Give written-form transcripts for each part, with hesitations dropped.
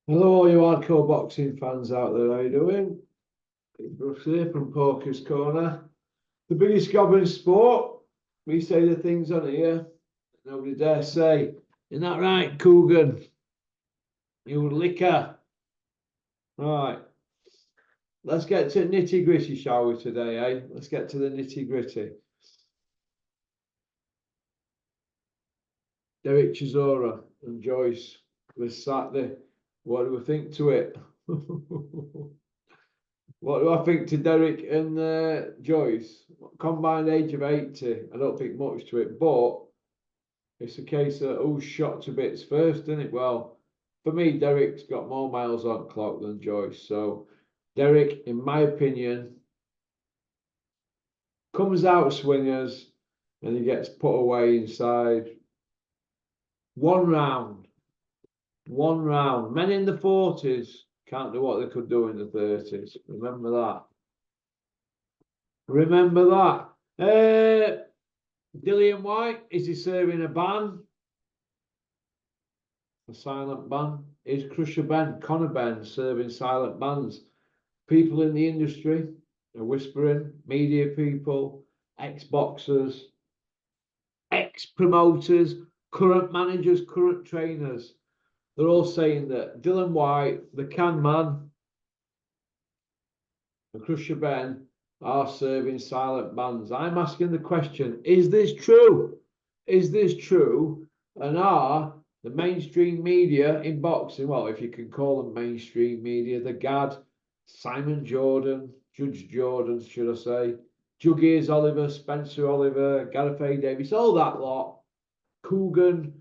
Hello, all you hardcore boxing fans out there. How you doing? It's Bruce here from Porky's Corner. The biggest gob in sport. We say the things on here nobody dare say. Isn't that right, Coogan? You licker. Right. Let's get to nitty gritty, shall we, today, eh? Let's get to the nitty gritty. Derek Chisora and Joyce this Saturday. What do we think to it? What do I think to Derek and Joyce? Combined age of 80. I don't think much to it, but it's a case of who's shot to bits first, isn't it? Well, for me, Derek's got more miles on clock than Joyce. So, Derek, in my opinion, comes out swingers and he gets put away inside one round. One round. Men in the 40s can't do what they could do in the 30s. Remember that. Remember that. Dillian Whyte, is he serving a ban? A silent ban? Is Crusher Ben, Conor Ben serving silent bans? People in the industry are whispering, media people, ex-boxers, ex-promoters, current managers, current trainers. They're all saying that Dillian Whyte, the can man, and Crusher Ben are serving silent bans. I'm asking the question, is this true? Is this true? And are the mainstream media in boxing, well, if you can call them mainstream media, the GAD, Simon Jordan, Judge Jordan, should I say, Juggies Oliver, Spencer Oliver, Gareth A. Davis, all that lot, Coogan,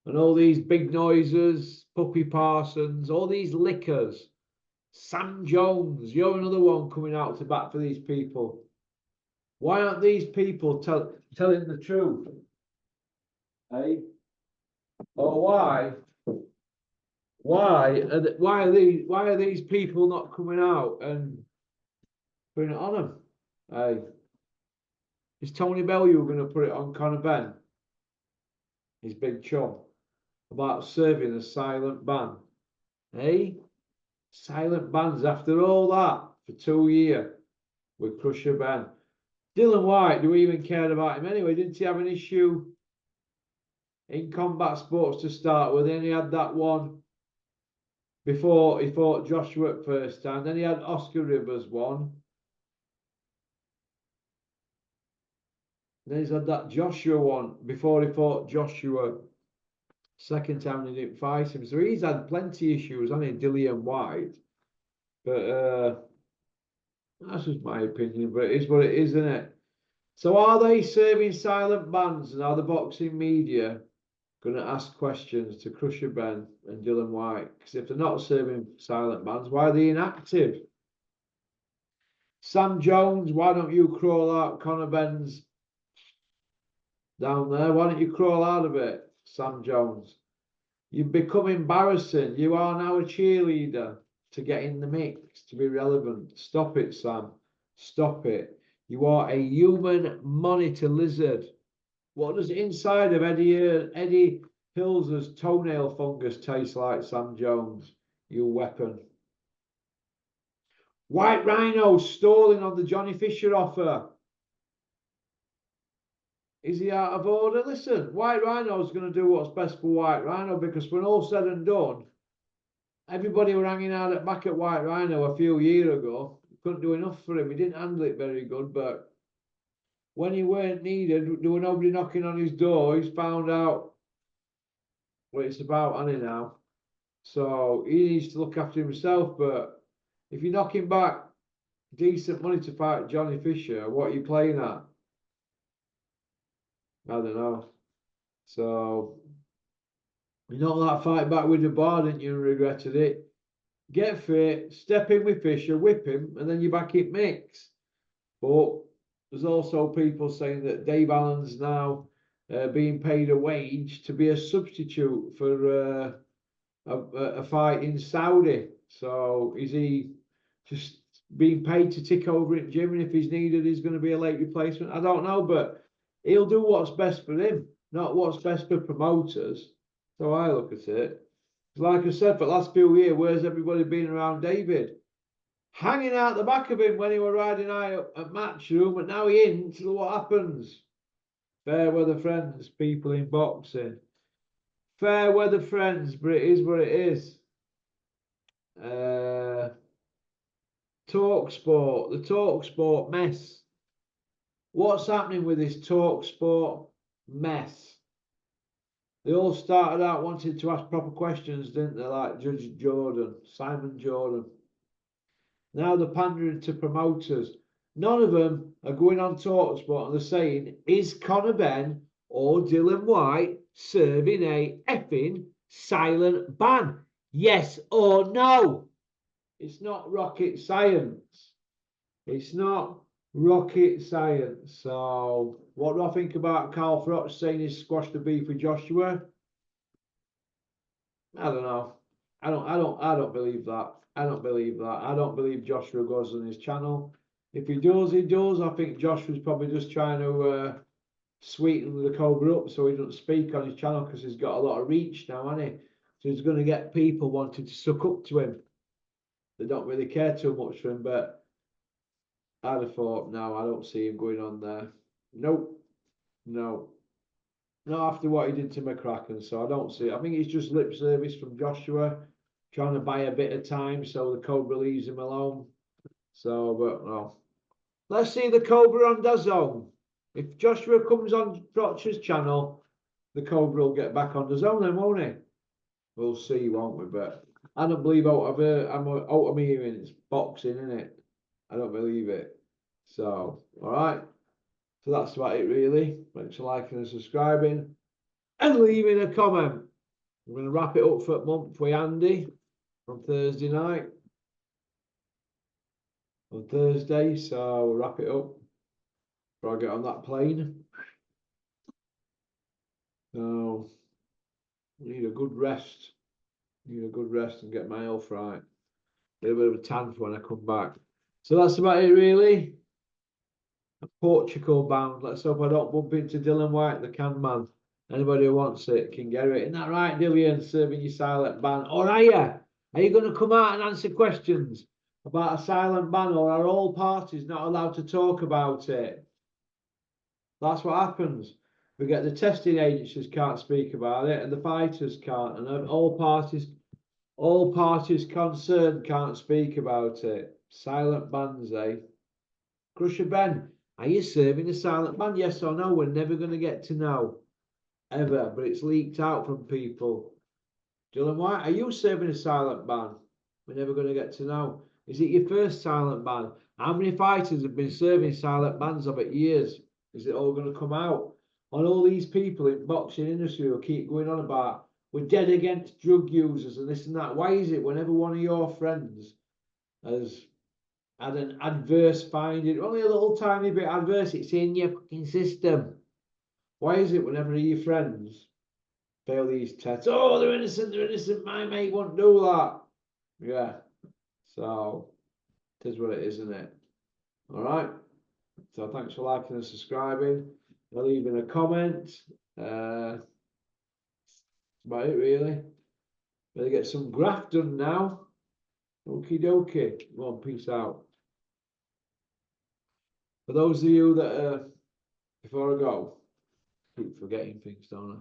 and all these big noises, Puppy Parsons, all these lickers, Sam Jones, you're another one coming out to bat for these people. Why aren't these people telling the truth? Hey? Or why are these people not coming out and putting it on them? Hey, is Tony Bellew going to put it on Conor Ben, his big chum, about serving a silent ban? Hey, silent bans after all that for 2 years with Crusher Ben. Dillian Whyte, do we even care about him anyway? Didn't he have an issue in combat sports to start with? Then he had that one before he fought Joshua at first time. Then he had Oscar Rivers one. Then he's had that Joshua one before he fought Joshua. Second time he didn't fight him. So he's had plenty of issues, hasn't he, Dillian Whyte? But that's just my opinion, but it is what it is, isn't it? So are they serving silent bans, and are the boxing media going to ask questions to Crusher Ben and Dillian Whyte? Because if they're not serving silent bans, why are they inactive? Sam Jones, why don't you crawl out Conor Ben's down there? Why don't you crawl out of it, Sam Jones? You've become embarrassing. You are now a cheerleader to get in the mix, to be relevant. Stop it, Sam. Stop it. You are a human monitor lizard. What does inside of Eddie Hills' toenail fungus taste like, Sam Jones? You weapon. White Rhino stalling on the Johnny Fisher offer. Is he out of order? Listen, White Rhino's going to do what's best for White Rhino, because when all said and done, everybody were hanging out back at White Rhino a few years ago. Couldn't do enough for him. He didn't handle it very good, but when he weren't needed, there were nobody knocking on his door. He's found out what it's about, hasn't he, now? So he needs to look after himself. But if you're knocking back decent money to fight Johnny Fisher, what are you playing at? I don't know. So you know that fight back with the bar, didn't you? And regretted it. Get fit, step in with Fisher, whip him, and then you're back in mix. But there's also people saying that Dave Allen's now being paid a wage to be a substitute for a fight in Saudi. So is he just being paid to tick over at gym, and if he's needed, he's going to be a late replacement? I don't know, but he'll do what's best for him, not what's best for promoters. So I look at it. Like I said, for the last few years, where's everybody been around David? Hanging out the back of him when he were riding high up at Matchroom, but now he ain't. Look what happens. Fair weather friends, people in boxing. Fair weather friends, but it is what it is. Talk Sport, the Talk Sport mess. What's happening with this Talk Sport mess? They all started out wanting to ask proper questions, didn't they? Like Judge Jordan, Simon Jordan. Now they're pandering to promoters. None of them are going on TalkSport and they're saying, is Conor Benn or Dillian Whyte serving a effing silent ban? Yes or no? It's not rocket science. It's not rocket science. So, what do I think about Carl Froch saying he's squashed the beef with Joshua? I don't know. I don't believe that. I don't believe that. I don't believe Joshua goes on his channel. If he does, he does. I think Joshua's probably just trying to sweeten the Cobra up so he doesn't speak on his channel because he's got a lot of reach now, hasn't he? So he's going to get people wanting to suck up to him. They don't really care too much for him, but I'd have thought, no, I don't see him going on there. Nope. No. Not after what he did to McCracken, so I don't see it. I think it's just lip service from Joshua, trying to buy a bit of time so the Cobra leaves him alone. So, but no. Let's see the Cobra on DAZN. If Joshua comes on Froch's channel, the Cobra will get back on DAZN then, won't he? We'll see, won't we? But I don't believe out of my hearing it's boxing, isn't it? I don't believe it. So, all right. So that's about it, really. Thanks for liking and subscribing and leaving a comment. I'm going to wrap it up for a month with Andy on Thursday night. On Thursday, so we'll wrap it up before I get on that plane. So, need a good rest. Need a good rest and get my health right. Get a bit of a tan for when I come back. So that's about it, really. Portugal bound. Let's hope I don't bump into Dillian Whyte, the can man. Anybody who wants it can get it. Isn't that right, Dillian? Serving your silent ban. Or are you? Are you going to come out and answer questions about a silent ban, or are all parties not allowed to talk about it? That's what happens. We get the testing agencies can't speak about it, and the fighters can't, and all parties concerned can't speak about it. Silent bans, eh? Crusher Ben, are you serving a silent ban? Yes or no? We're never going to get to know, ever, but it's leaked out from people. Dillian Whyte, are you serving a silent ban? We're never going to get to know. Is it your first silent ban? How many fighters have been serving silent bans over years? Is it all going to come out? On all these people in boxing industry who keep going on about we're dead against drug users and this and that. Why is it whenever one of your friends has had an adverse finding, only a little tiny bit adverse, it's in your fucking system? Why is it whenever your friends fail these tests, oh, they're innocent, my mate won't do that? Yeah, so it is what it is, isn't it? All right, so thanks for liking and subscribing, leaving a comment. That's about it, really. Better get some graft done now. Okie dokie. Well, peace out. For those of you that before I go, keep forgetting things, don't I?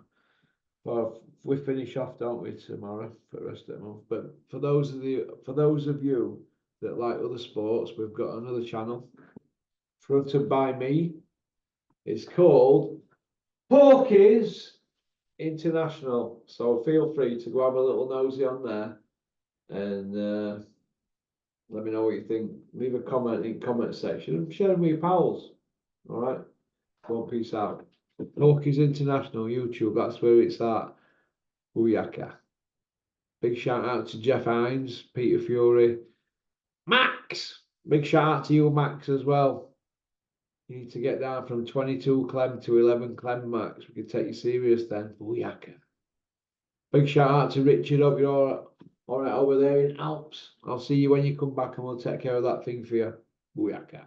Well, we finish off, don't we, tomorrow for the rest of the month. But for those of you that like other sports, we've got another channel fronted by me. It's called Porky's International. So feel free to go have a little nosy on there and let me know what you think. Leave a comment in the comment section and share them with your pals. All right. Well, peace out. Porky's International YouTube. That's where it's at. Booyaka. Big shout out to Jeff Hines, Peter Fury, Max. Big shout out to you, Max, as well. You need to get down from 22 Clem to 11 Clem, Max. We can take you serious then. Booyaka. Big shout out to Richard. Hope you're all right over there in Alps. I'll see you when you come back and we'll take care of that thing for you. Booyaka.